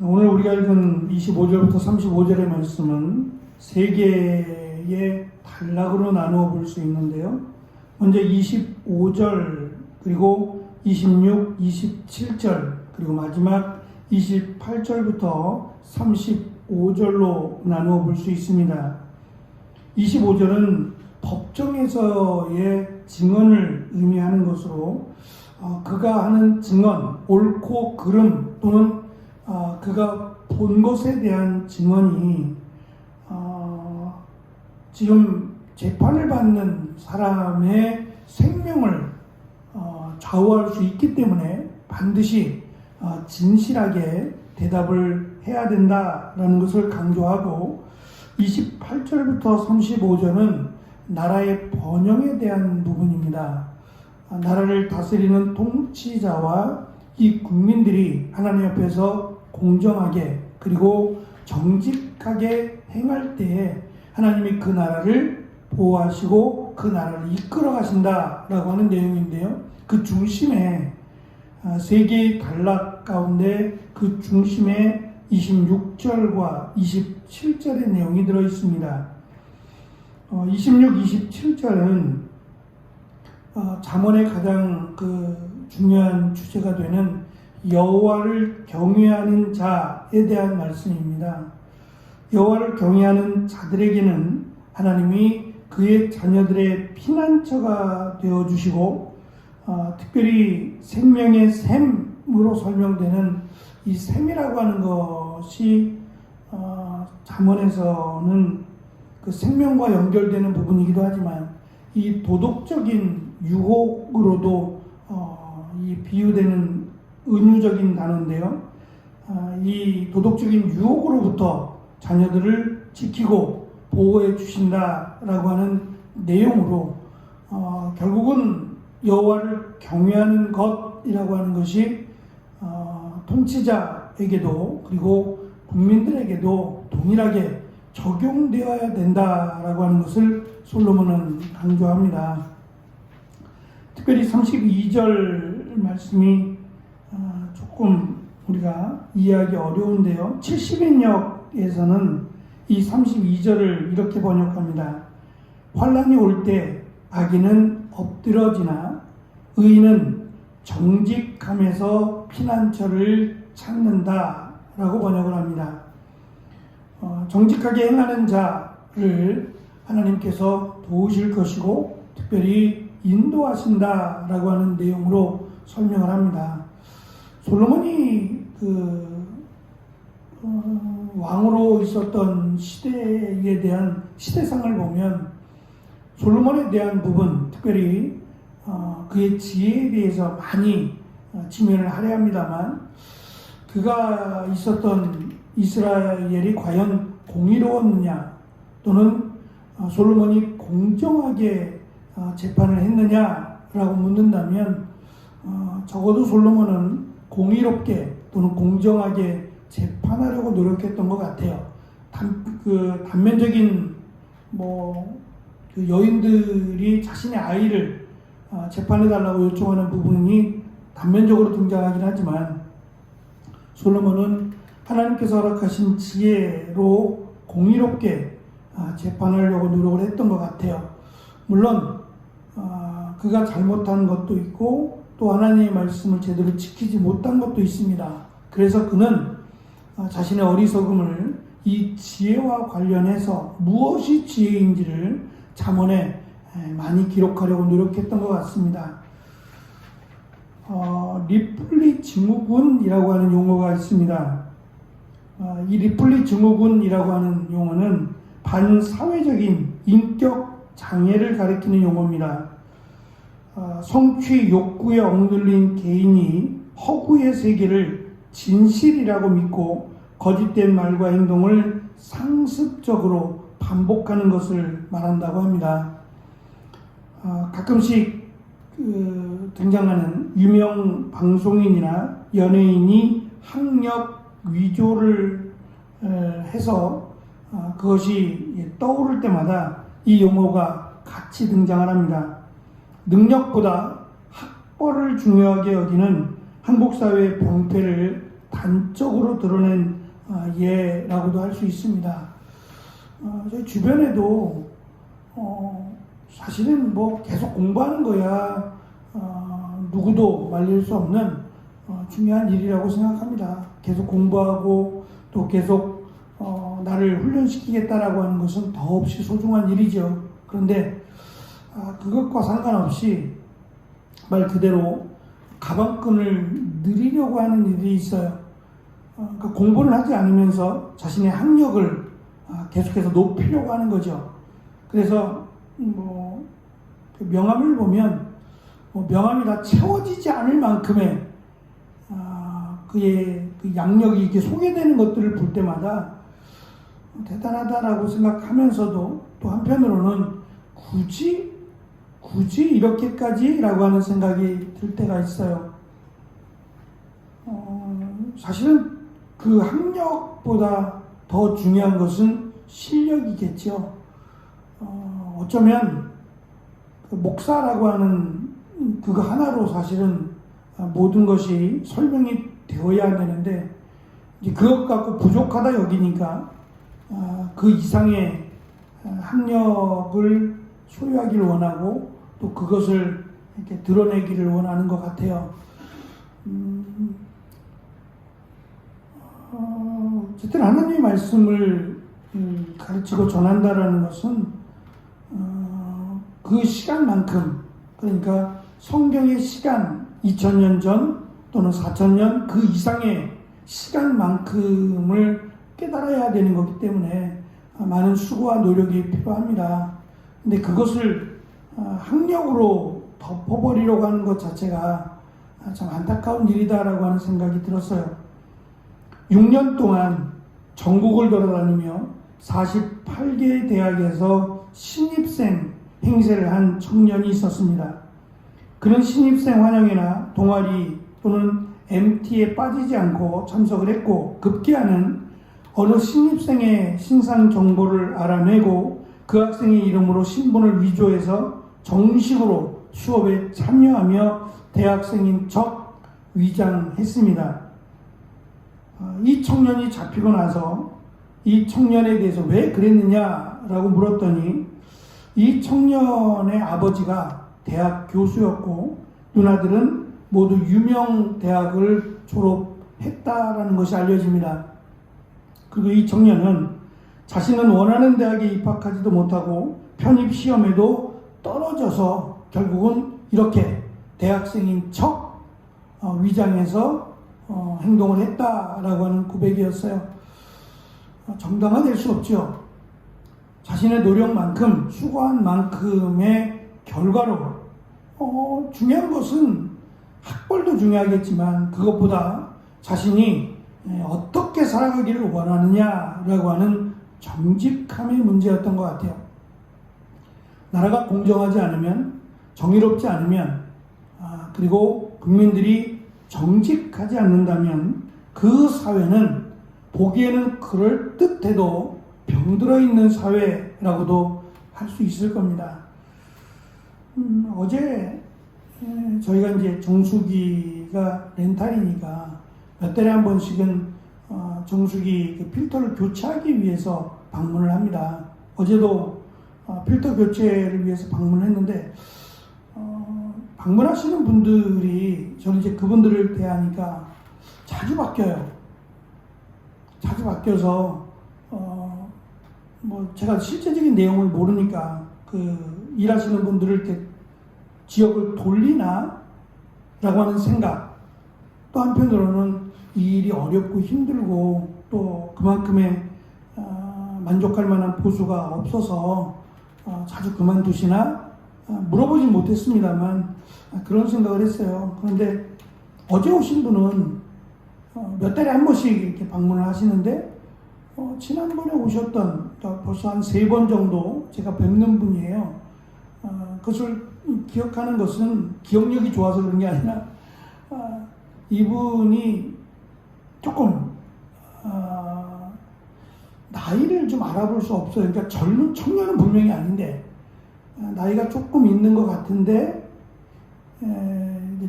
오늘 우리가 읽은 25절부터 35절의 말씀은 세 개의 단락으로 나누어 볼 수 있는데요. 먼저 25절, 그리고 26, 27절, 그리고 마지막 28절부터 35절로 나누어 볼 수 있습니다. 25절은 법정에서의 증언을 의미하는 것으로 그가 하는 증언, 옳고 그름 또는 그가 본 것에 대한 증언이 지금 재판을 받는 사람의 생명을 좌우할 수 있기 때문에 반드시 진실하게 대답을 해야 된다라는 것을 강조하고, 28절부터 35절은 나라의 번영에 대한 부분입니다. 나라를 다스리는 통치자와 이 국민들이 하나님 앞에서 공정하게 그리고 정직하게 행할 때에 하나님이 그 나라를 보호하시고 그 나라를 이끌어 가신다라고 하는 내용인데요. 그 중심에 세 개의 단락 가운데 그 중심에 26절과 27절의 내용이 들어 있습니다. 26, 27절은 잠언의 가장 중요한 주제가 되는 여호와를 경외하는 자에 대한 말씀입니다. 여호와를 경외하는 자들에게는 하나님이 그의 자녀들의 피난처가 되어주시고, 특별히 생명의 샘으로 설명되는 이 샘이라고 하는 것이 잠언에서는 그 생명과 연결되는 부분이기도 하지만 이 도덕적인 유혹으로도 이 비유되는 은유적인 단어인데요. 이 도덕적인 유혹으로부터 자녀들을 지키고 보호해 주신다라고 하는 내용으로 결국은 여호와를 경외하는 것이라고 하는 것이 통치자에게도 그리고 국민들에게도 동일하게 적용되어야 된다라고 하는 것을 솔로몬은 강조합니다. 특별히 32절 말씀이 조금 우리가 이해하기 어려운데요. 70인역에서는 이 32절을 이렇게 번역합니다. 환난이 올 때 악인은 엎드러지나 의인은 정직함에서 피난처를 찾는다 라고 번역을 합니다. 정직하게 행하는 자를 하나님께서 도우실 것이고 특별히 인도하신다라고 하는 내용으로 설명을 합니다. 솔로몬이 왕으로 있었던 시대에 대한 시대상을 보면 솔로몬에 대한 부분, 특별히 그의 지혜에 대해서 많이 지면을 하려 합니다만, 그가 있었던 이스라엘이 과연 공의로웠느냐 또는 솔로몬이 공정하게 재판을 했느냐라고 묻는다면 적어도 솔로몬은 공의롭게 또는 공정하게 재판하려고 노력했던 것 같아요. 단면적인 그 여인들이 자신의 아이를 재판해달라고 요청하는 부분이 단면적으로 등장하긴 하지만 솔로몬은 하나님께서 허락하신 지혜로 공의롭게 재판하려고 노력을 했던 것 같아요. 물론 그가 잘못한 것도 있고 또 하나님의 말씀을 제대로 지키지 못한 것도 있습니다. 그래서 그는 자신의 어리석음을 이 지혜와 관련해서 무엇이 지혜인지를 잠언에 많이 기록하려고 노력했던 것 같습니다. 리플리 증후군이라고 하는 용어가 있습니다. 이 리플리 증후군이라고 하는 용어는 반사회적인 인격 장애를 가리키는 용어입니다. 성취 욕구에 억눌린 개인이 허구의 세계를 진실이라고 믿고 거짓된 말과 행동을 상습적으로 반복하는 것을 말한다고 합니다. 가끔씩 등장하는 유명 방송인이나 연예인이 학력 위조를 해서 그것이 떠오를 때마다 이 용어가 같이 등장을 합니다. 능력보다 학벌을 중요하게 여기는 한국 사회의 병폐를 단적으로 드러낸 예라고도 할 수 있습니다. 저희 주변에도 사실은 뭐 계속 공부하는 거야 누구도 말릴 수 없는 중요한 일이라고 생각합니다. 계속 공부하고 또 계속 나를 훈련시키겠다라고 하는 것은 더없이 소중한 일이죠. 그런데 그것과 상관없이 말 그대로 가방끈을 늘리려고 하는 일이 있어요. 그러니까 공부를 하지 않으면서 자신의 학력을 계속해서 높이려고 하는 거죠. 그래서 명함을 보면 명함이 다 채워지지 않을 만큼의 그의 그 양력이 이렇게 소개되는 것들을 볼 때마다 대단하다라고 생각하면서도 또 한편으로는 굳이 이렇게까지라고 하는 생각이 들 때가 있어요. 사실은 그 학력보다 더 중요한 것은 실력이겠죠. 어쩌면 그 목사라고 하는 그거 하나로 사실은 모든 것이 설명이 되어야 되는데 이제 그것 갖고 부족하다 여기니까 그 이상의 학력을 소유하기를 원하고 또 그것을 이렇게 드러내기를 원하는 것 같아요. 어쨌든 하나님의 말씀을 가르치고 전한다라는 것은 그 시간만큼, 그러니까 성경의 시간 2000년 전 또는 4000년 그 이상의 시간만큼을 깨달아야 되는 거기 때문에 많은 수고와 노력이 필요합니다. 근데 그것을 학력으로 덮어버리려고 하는 것 자체가 참 안타까운 일이다라고 하는 생각이 들었어요. 6년 동안 전국을 돌아다니며 48개의 대학에서 신입생 행세를 한 청년이 있었습니다. 그는 신입생 환영회나 동아리 또는 MT에 빠지지 않고 참석을 했고 급기야는 어느 신입생의 신상 정보를 알아내고 그 학생의 이름으로 신분을 위조해서 정식으로 수업에 참여하며 대학생인 척 위장했습니다. 이 청년이 잡히고 나서 이 청년에 대해서 왜 그랬느냐라고 물었더니 이 청년의 아버지가 대학 교수였고 누나들은 모두 유명 대학을 졸업했다라는 것이 알려집니다. 그리고 이 청년은 자신은 원하는 대학에 입학하지도 못하고 편입 시험에도 떨어져서 결국은 이렇게 대학생인 척 위장해서 행동을 했다라고 하는 고백이었어요. 정당화될 수 없죠. 자신의 노력만큼 수고한 만큼의 결과로 중요한 것은 학벌도 중요하겠지만 그것보다 자신이 어떻게 살아가기를 원하느냐라고 하는 정직함의 문제였던 것 같아요. 나라가 공정하지 않으면, 정의롭지 않으면, 그리고 국민들이 정직하지 않는다면 그 사회는 보기에는 그럴듯해도 병들어 있는 사회라고도 할 수 있을 겁니다. 어제 저희가 이제 정수기가 렌탈이니까 몇 달에 한 번씩은 정수기 그 필터를 교체하기 위해서 방문을 합니다. 어제도 필터 교체를 위해서 방문을 했는데 방문하시는 분들이 저는 이제 그분들을 대하니까 자주 바뀌어요. 자주 바뀌어서 뭐 제가 실제적인 내용을 모르니까 그 일하시는 분들을 이렇게 지역을 돌리나 라고 하는 생각, 또 한편으로는 이 일이 어렵고 힘들고 또 그만큼의 만족할 만한 보수가 없어서 자주 그만두시나 물어보진 못했습니다만 그런 생각을 했어요. 그런데 어제 오신 분은 몇 달에 한 번씩 이렇게 방문을 하시는데 지난번에 오셨던 벌써 한 3번 정도 제가 뵙는 분이에요. 그것을 기억하는 것은 기억력이 좋아서 그런 게 아니라 이분이 조금 나이를 좀 알아볼 수 없어요. 그러니까 젊은 청년은 분명히 아닌데 나이가 조금 있는 것 같은데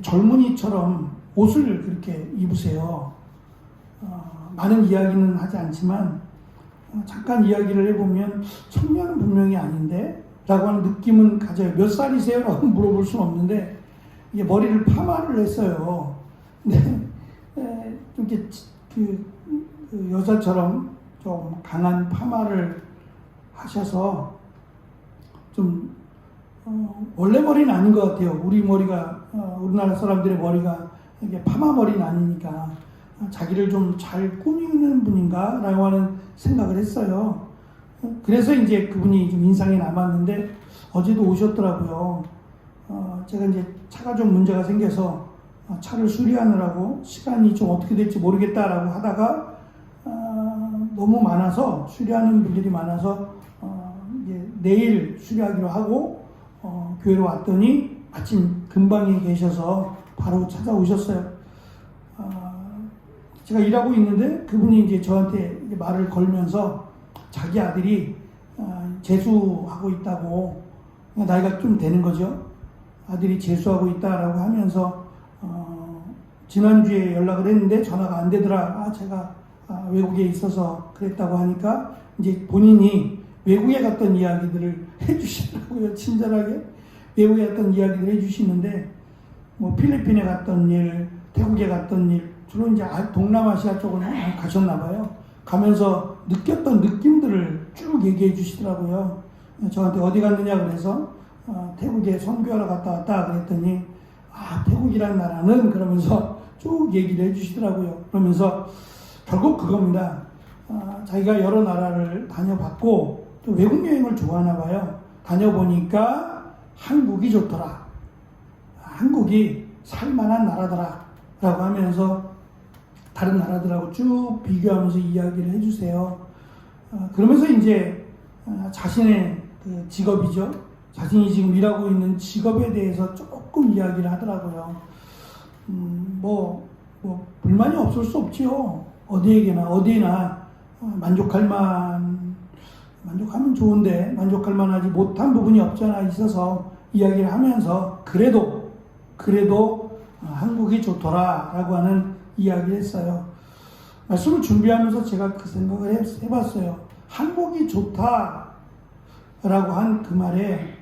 젊은이처럼 옷을 그렇게 입으세요. 많은 이야기는 하지 않지만 잠깐 이야기를 해보면 청년은 분명히 아닌데 라고 하는 느낌은 가져요. 몇 살이세요? 라고 물어볼 수는 없는데 이게 머리를 파마를 했어요. 근데 이렇게 그 여자처럼 좀 강한 파마를 하셔서 좀 원래 머리는 아닌 것 같아요. 우리 머리가 우리나라 사람들의 머리가 이게 파마 머리는 아니니까 자기를 좀 잘 꾸미는 분인가 라고 하는 생각을 했어요. 그래서 이제 그분이 좀 인상이 남았는데 어제도 오셨더라고요. 제가 이제 차가 좀 문제가 생겨서 차를 수리하느라고 시간이 좀 어떻게 될지 모르겠다라고 하다가 너무 많아서 수리하는 분들이 많아서 이제 내일 수리하기로 하고 교회로 왔더니 마침 근방에 계셔서 바로 찾아오셨어요. 제가 일하고 있는데 그분이 이제 저한테 말을 걸면서 자기 아들이 재수하고 있다고, 나이가 좀 되는 거죠. 아들이 재수하고 있다라고 하면서 지난주에 연락을 했는데 전화가 안 되더라. 제가 외국에 있어서 그랬다고 하니까 이제 본인이 외국에 갔던 이야기들을 해주시더라고요. 친절하게 외국에 갔던 이야기를 해주시는데 뭐 필리핀에 갔던 일, 태국에 갔던 일, 주로 이제 동남아시아 쪽을 가셨나 봐요. 가면서 느꼈던 느낌들을 쭉 얘기해 주시더라고요. 저한테 어디 갔느냐 그래서 태국에 선교하러 갔다 왔다 그랬더니 태국이란 나라는 그러면서 쭉 얘기를 해 주시더라고요. 그러면서 결국 그겁니다. 자기가 여러 나라를 다녀봤고 또 외국 여행을 좋아하나 봐요. 다녀보니까 한국이 좋더라. 한국이 살만한 나라더라. 라고 하면서 다른 나라들하고 쭉 비교하면서 이야기를 해주세요. 그러면서 이제 자신의 그 직업이죠. 자신이 지금 일하고 있는 직업에 대해서 조금 이야기를 하더라고요. 뭐 불만이 없을 수 없지요. 어디에나 만족하면 좋은데 만족할 만하지 못한 부분이 없잖아 있어서 이야기를 하면서 그래도 한국이 좋더라라고 하는 이야기를 했어요. 말씀을 준비하면서 제가 그 생각을 해봤어요. 한국이 좋다라고 한 그 말에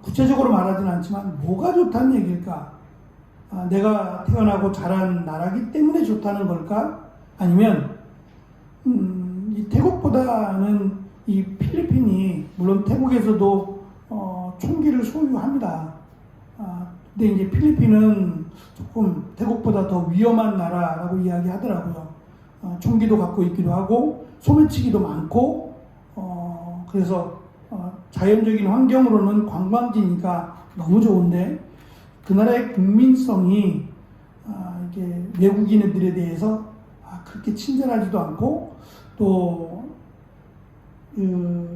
구체적으로 말하지는 않지만 뭐가 좋다는 얘기일까? 내가 태어나고 자란 나라기 때문에 좋다는 걸까? 아니면 이 태국보다는 이 필리핀이 물론 태국에서도 총기를 소유합니다. 근데 이제 필리핀은 조금 태국보다 더 위험한 나라라고 이야기하더라고요. 총기도 갖고 있기도 하고 소매치기도 많고 그래서 자연적인 환경으로는 관광지니까 너무 좋은데 그 나라의 국민성이 이게 외국인들에 대해서 그렇게 친절하지도 않고 또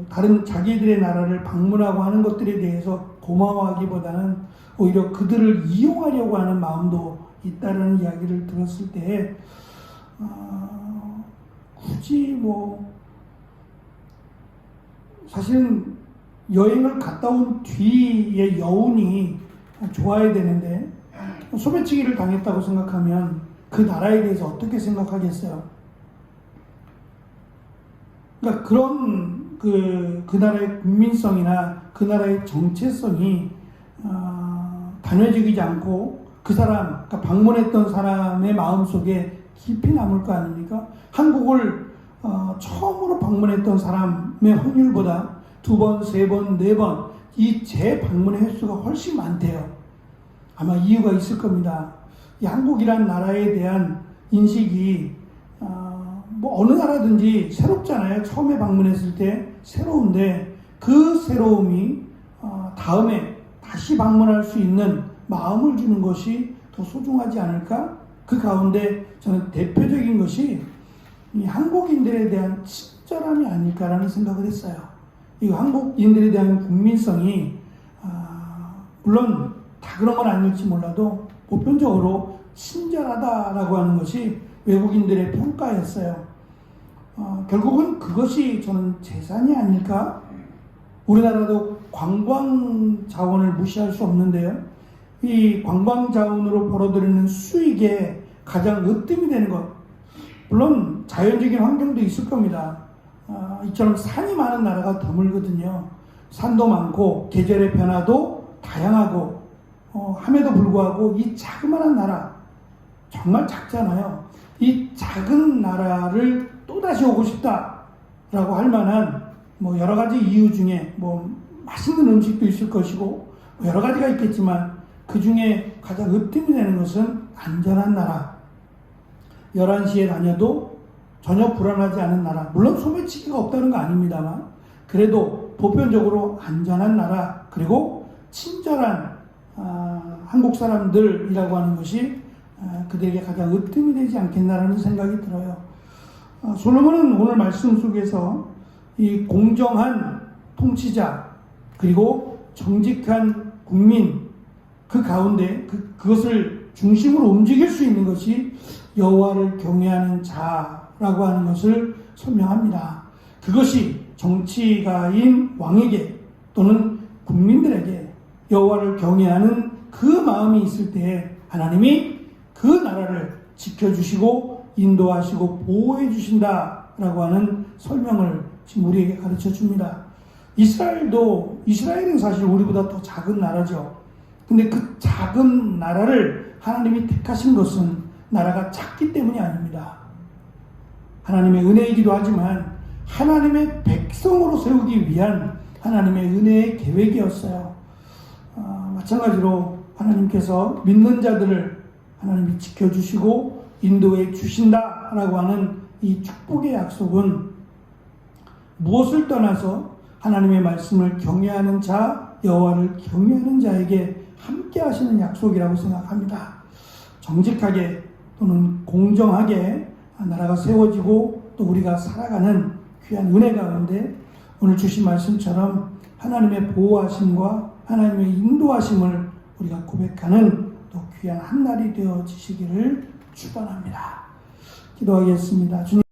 다른 자기들의 나라를 방문하고 하는 것들에 대해서 고마워하기보다는 오히려 그들을 이용하려고 하는 마음도 있다는 이야기를 들었을 때 굳이 사실은 여행을 갔다 온 뒤의 여운이 좋아야 되는데 소매치기를 당했다고 생각하면 그 나라에 대해서 어떻게 생각하겠어요? 그러니까 그런 그 나라의 국민성이나 그 나라의 정체성이 단회적이지 않고 그 사람, 그러니까 방문했던 사람의 마음속에 깊이 남을 거 아닙니까? 한국을 처음으로 방문했던 사람의 확률보다 2번, 3번, 4번 이 재방문의 횟수가 훨씬 많대요. 아마 이유가 있을 겁니다. 이 한국이란 나라에 대한 인식이 어느 나라든지 새롭잖아요. 처음에 방문했을 때 새로운데 그 새로움이 다음에 다시 방문할 수 있는 마음을 주는 것이 더 소중하지 않을까? 그 가운데 저는 대표적인 것이 이 한국인들에 대한 친절함이 아닐까라는 생각을 했어요. 이 한국인들에 대한 국민성이 물론 다 그런 건 아닐지 몰라도 보편적으로 친절하다라고 하는 것이 외국인들의 평가였어요. 결국은 그것이 저는 재산이 아닐까? 우리나라도 관광 자원을 무시할 수 없는데요. 이 관광 자원으로 벌어들이는 수익에 가장 으뜸이 되는 것, 물론 자연적인 환경도 있을 겁니다. 이처럼 산이 많은 나라가 드물거든요. 산도 많고 계절의 변화도 다양하고 함에도 불구하고 이 자그마한 나라, 정말 작잖아요. 이 작은 나라를 또다시 오고 싶다라고 할 만한 여러 가지 이유 중에 맛있는 음식도 있을 것이고 여러 가지가 있겠지만 그 중에 가장 으뜸이 되는 것은 안전한 나라. 11시에 다녀도 전혀 불안하지 않은 나라. 물론 소매치기가 없다는 거 아닙니다만 그래도 보편적으로 안전한 나라, 그리고 친절한 한국 사람들이라고 하는 것이 그들에게 가장 으뜸이 되지 않겠나라는 생각이 들어요. 솔로몬은 오늘 말씀 속에서 이 공정한 통치자 그리고 정직한 국민 그 가운데 그것을 중심으로 움직일 수 있는 것이 여호와를 경외하는 자라고 하는 것을 설명합니다. 그것이 정치가인 왕에게 또는 국민들에게 여호와를 경외하는 그 마음이 있을 때에 하나님이 그 나라를 지켜주시고 인도하시고 보호해 주신다라고 하는 설명을 지금 우리에게 가르쳐 줍니다. 이스라엘은 사실 우리보다 더 작은 나라죠. 근데 그 작은 나라를 하나님이 택하신 것은 나라가 작기 때문이 아닙니다. 하나님의 은혜이기도 하지만 하나님의 백성으로 세우기 위한 하나님의 은혜의 계획이었어요. 마찬가지로 하나님께서 믿는 자들을 하나님이 지켜주시고 인도해 주신다라고 하는 이 축복의 약속은 무엇을 떠나서 하나님의 말씀을 경외하는 자, 여호와를 경외하는 자에게 함께 하시는 약속이라고 생각합니다. 정직하게 또는 공정하게 나라가 세워지고 또 우리가 살아가는 귀한 은혜 가운데 오늘 주신 말씀처럼 하나님의 보호하심과 하나님의 인도하심을 우리가 고백하는 또 귀한 한 날이 되어지시기를 축원합니다. 기도하겠습니다. 주님.